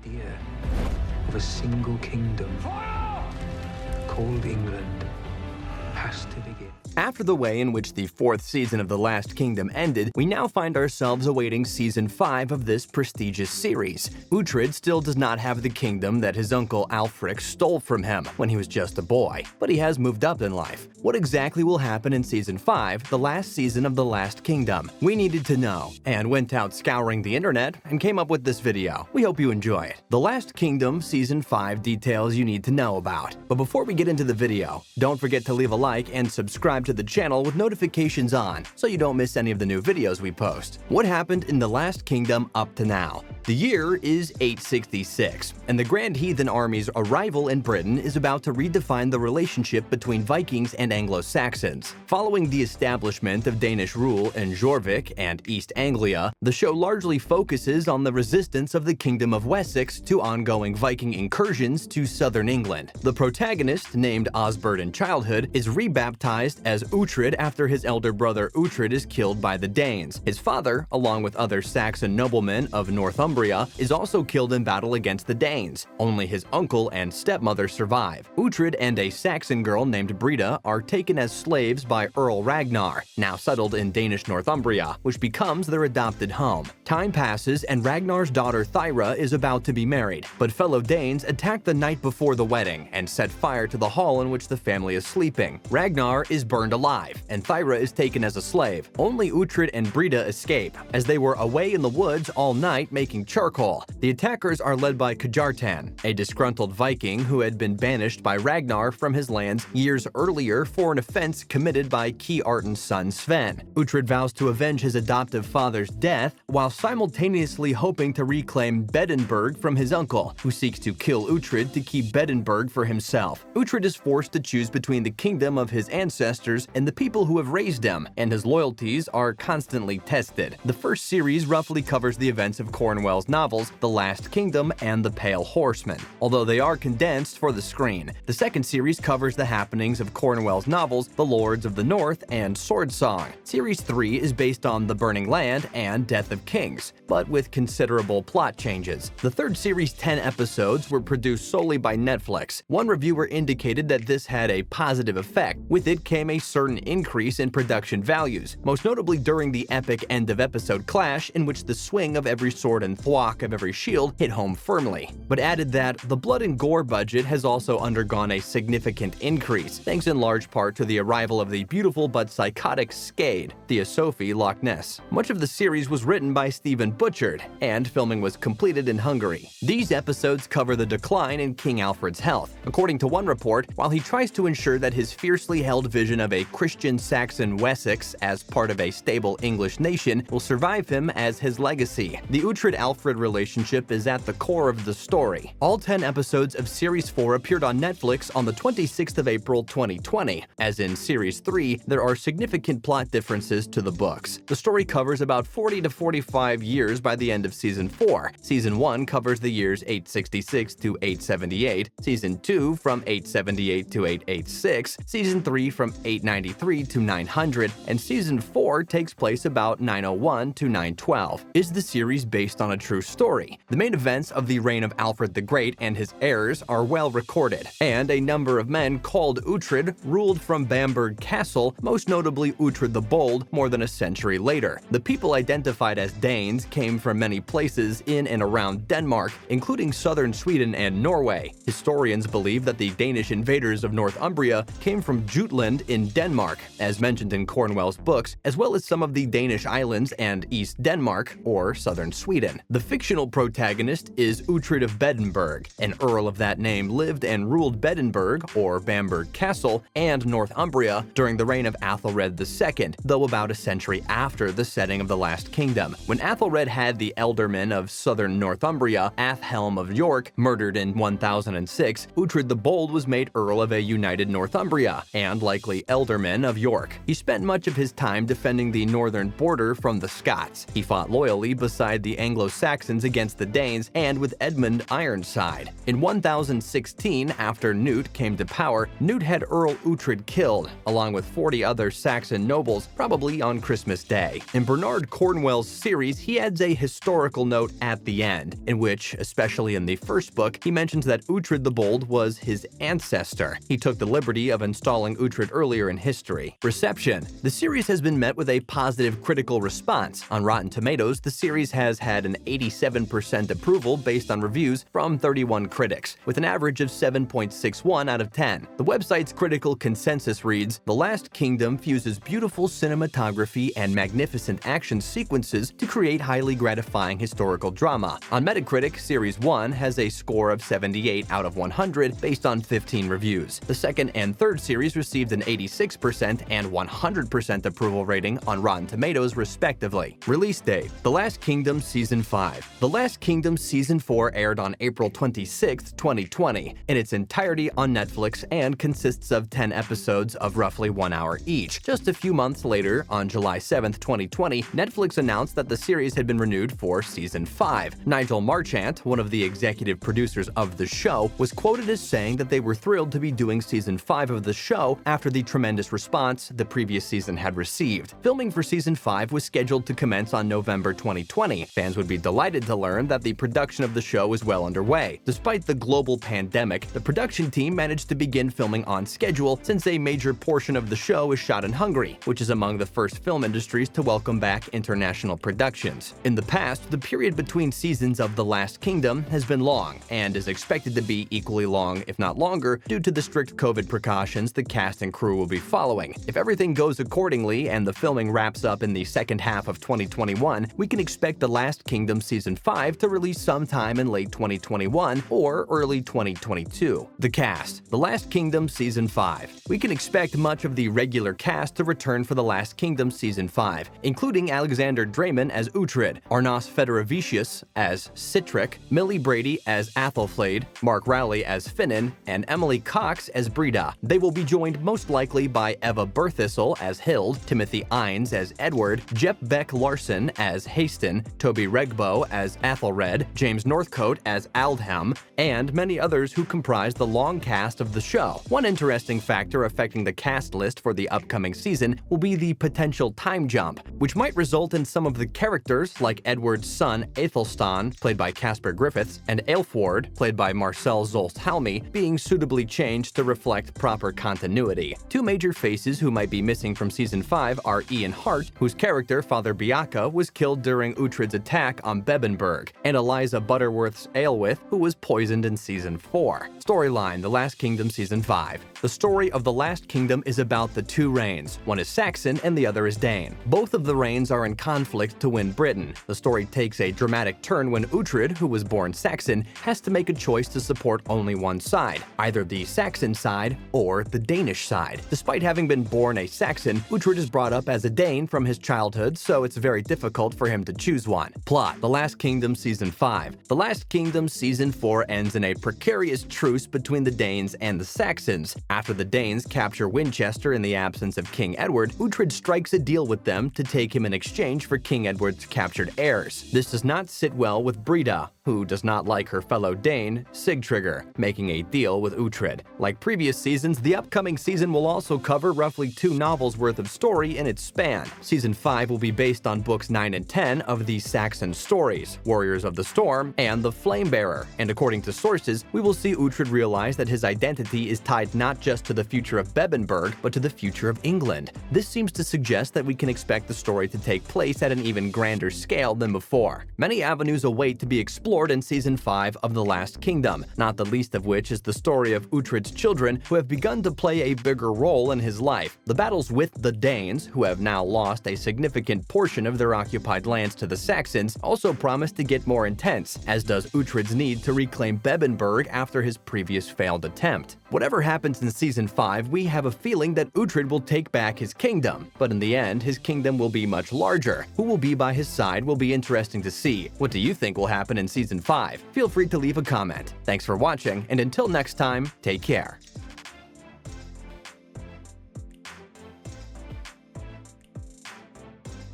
idea of a single kingdom called England has to begin. After the way in which the fourth season of The Last Kingdom ended, we now find ourselves awaiting Season 5 of this prestigious series. Uhtred still does not have the kingdom that his uncle Alfric stole from him when he was just a boy, but he has moved up in life. What exactly will happen in Season 5, the last season of The Last Kingdom? We needed to know, and went out scouring the internet and came up with this video. We hope you enjoy it. The Last Kingdom Season 5 details you need to know about. But before we get into the video, don't forget to leave a like and subscribe to the channel with notifications on so you don't miss any of the new videos we post. What happened in The Last Kingdom up to now? The year is 866, and the Grand Heathen Army's arrival in Britain is about to redefine the relationship between Vikings and Anglo-Saxons. Following the establishment of Danish rule in Jorvik and East Anglia, the show largely focuses on the resistance of the Kingdom of Wessex to ongoing Viking incursions to southern England. The protagonist, named Osbert in childhood, is rebaptized as Uhtred after his elder brother Uhtred is killed by the Danes. His father, along with other Saxon noblemen of Northumbria, is also killed in battle against the Danes. Only his uncle and stepmother survive. Uhtred and a Saxon girl named Breda are taken as slaves by Earl Ragnar, now settled in Danish Northumbria, which becomes their adopted home. Time passes and Ragnar's daughter Thyra is about to be married, but fellow Danes attack the night before the wedding and set fire to the hall in which the family is sleeping. Ragnar is burned alive, and Thyra is taken as a slave. Only Uhtred and Breda escape, as they were away in the woods all night making charcoal. The attackers are led by Kjartan, a disgruntled Viking who had been banished by Ragnar from his lands years earlier for an offense committed by Kjartan's son Sven. Uhtred vows to avenge his adoptive father's death, while simultaneously hoping to reclaim Bebbanburg from his uncle, who seeks to kill Uhtred to keep Bebbanburg for himself. Uhtred is forced to choose between the kingdom of his ancestors and the people who have raised him, and his loyalties are constantly tested. The first series roughly covers the events of Cornwell's novels The Last Kingdom and The Pale Horseman, although they are condensed for the screen. The second series covers the happenings of Cornwell's novels The Lords of the North and Sword Song. Series 3 is based on The Burning Land and Death of Kings, but with considerable plot changes. The third series' 10 episodes were produced solely by Netflix. One reviewer indicated that this had a positive effect. With it came a certain increase in production values, most notably during the epic end-of-episode clash in which the swing of every sword and thwack of every shield hit home firmly, but added that the blood and gore budget has also undergone a significant increase, thanks in large part to the arrival of the beautiful but psychotic Skade, Theosophie Loch Ness. Much of the series was written by Stephen Butchard, and filming was completed in Hungary. These episodes cover the decline in King Alfred's health. According to one report, while he tries to ensure that his fiercely held vision of a Christian Saxon Wessex as part of a stable English nation will survive him as his legacy. The Uhtred-Alfred relationship is at the core of the story. All 10 episodes of Series 4 appeared on Netflix on the 26th of April 2020. As in Series 3, there are significant plot differences to the books. The story covers about 40 to 45 years by the end of Season 4. Season 1 covers the years 866 to 878, Season 2 from 878 to 886, Season 3 from 893 to 900, and Season 4 takes place about 901 to 912. Is the series based on a true story? The main events of the reign of Alfred the Great and his heirs are well recorded, and a number of men called Uhtred ruled from Bamburgh Castle, most notably Uhtred the Bold, more than a century later. The people identified as Danes came from many places in and around Denmark, including southern Sweden and Norway. Historians believe that the Danish invaders of Northumbria came from Jutland in Denmark, as mentioned in Cornwell's books, as well as some of the Danish islands and East Denmark, or southern Sweden. The fictional protagonist is Uhtred of Bebbanburg. An earl of that name lived and ruled Bebbanburg, or Bamburgh Castle, and Northumbria during the reign of Athelred II, though about a century after the setting of the Last Kingdom. When Athelred had the ealdorman of southern Northumbria, Athhelm of York, murdered in 1006, Uhtred the Bold was made Earl of a united Northumbria, and likely ealdorman of York. He spent much of his time defending the northern border from the Scots. He fought loyally beside the Anglo-Saxons against the Danes and with Edmund Ironside. In 1016, after Knut came to power, Knut had Earl Uhtred killed, along with 40 other Saxon nobles, probably on Christmas Day. In Bernard Cornwell's series, he adds a historical note at the end, in which, especially in the first book, he mentions that Uhtred the Bold was his ancestor. He took the liberty of installing Uhtred earlier in history. Reception. The series has been met with a positive critical response. On Rotten Tomatoes, the series has had an 87% approval based on reviews from 31 critics, with an average of 7.61 out of 10. The website's critical consensus reads, "The Last Kingdom fuses beautiful cinematography and magnificent action sequences to create highly gratifying historical drama." On Metacritic, Series 1 has a score of 78 out of 100 based on 15 reviews. The second and third series received an 86% and 100% approval rating on Rotten Tomatoes, respectively. Release date: The Last Kingdom Season 5. The Last Kingdom Season 4 aired on April 26, 2020, in its entirety on Netflix and consists of 10 episodes of roughly 1 hour each. Just a few months later, on July 7, 2020, Netflix announced that the series had been renewed for Season 5. Nigel Marchant, one of the executive producers of the show, was quoted as saying that they were thrilled to be doing Season 5 of the show after the tremendous response the previous season had received. Filming for Season 5 was scheduled to commence on November 2020. Fans would be delighted to learn that the production of the show is well underway. Despite the global pandemic, the production team managed to begin filming on schedule since a major portion of the show is shot in Hungary, which is among the first film industries to welcome back international productions. In the past, the period between seasons of The Last Kingdom has been long and is expected to be equally long, if not longer, due to the strict COVID precautions the cast and crew will be following. If everything goes accordingly and the filming wraps up in the second half of 2021, we can expect The Last Kingdom Season 5 to release sometime in late 2021 or early 2022. The cast: The Last Kingdom Season 5. We can expect much of the regular cast to return for The Last Kingdom Season 5, including Alexander Draymond as Uhtred, Arnos Federovicius as Sihtric, Millie Brady as Athelflaed, Mark Rowley as Finan, and Emily Cox as Brida. They will be joined most likely by Eva Berthistle as Hild, Timothy Ines as Edward, Jep Beck Larson as Haston, Toby Regbo as Athelred, James Northcote as Aldham, and many others who comprise the long cast of the show. One interesting factor affecting the cast list for the upcoming season will be the potential time jump, which might result in some of the characters, like Edward's son Aethelstan, played by Casper Griffiths, and Aelfward, played by Marcel Zolthalmy, being suitably changed to reflect proper continuity. Two major faces who might be missing from Season 5 are Ian Hart, whose character, Father Biaka, was killed during Uhtred's attack on Bebbanburg, and Eliza Butterworth's Aelwith, who was poisoned in Season 4. Storyline: The Last Kingdom Season 5. The story of The Last Kingdom is about the two reigns. One is Saxon and the other is Dane. Both of the reigns are in conflict to win Britain. The story takes a dramatic turn when Uhtred, who was born Saxon, has to make a choice to support only one side, either the Saxon side or the Danish side. Despite having been born a Saxon, Uhtred is brought up as a Dane from his childhood, so it's very difficult for him to choose one. Plot: The Last Kingdom Season 5. The Last Kingdom Season 4 ends in a precarious truce between the Danes and the Saxons. After the Danes capture Winchester in the absence of King Edward, Uhtred strikes a deal with them to take him in exchange for King Edward's captured heirs. This does not sit well with Brida, who does not like her fellow Dane, Sigtrygr, making a deal with Uhtred. Like previous seasons, the upcoming season will also cover roughly 2 novels worth of story in its span. Season 5 will be based on books 9 and 10 of the Saxon stories, Warriors of the Storm and The Flamebearer, and according to sources, we will see Uhtred realize that his identity is tied not just to the future of Bebbanburg, but to the future of England. This seems to suggest that we can expect the story to take place at an even grander scale than before. Many avenues await to be explored in Season 5 of The Last Kingdom, not the least of which is the story of Uhtred's children, who have begun to play a bigger role in his life. The battles with the Danes, who have now lost a significant portion of their occupied lands to the Saxons, also promise to get more intense, as does Uhtred's need to reclaim Bebbanburg after his previous failed attempt. Whatever happens in Season 5, we have a feeling that Uhtred will take back his kingdom, but in the end, his kingdom will be much larger. Who will be by his side will be interesting to see. What do you think will happen in Season 5? Feel free to leave a comment. Thanks for watching, and until next time, take care.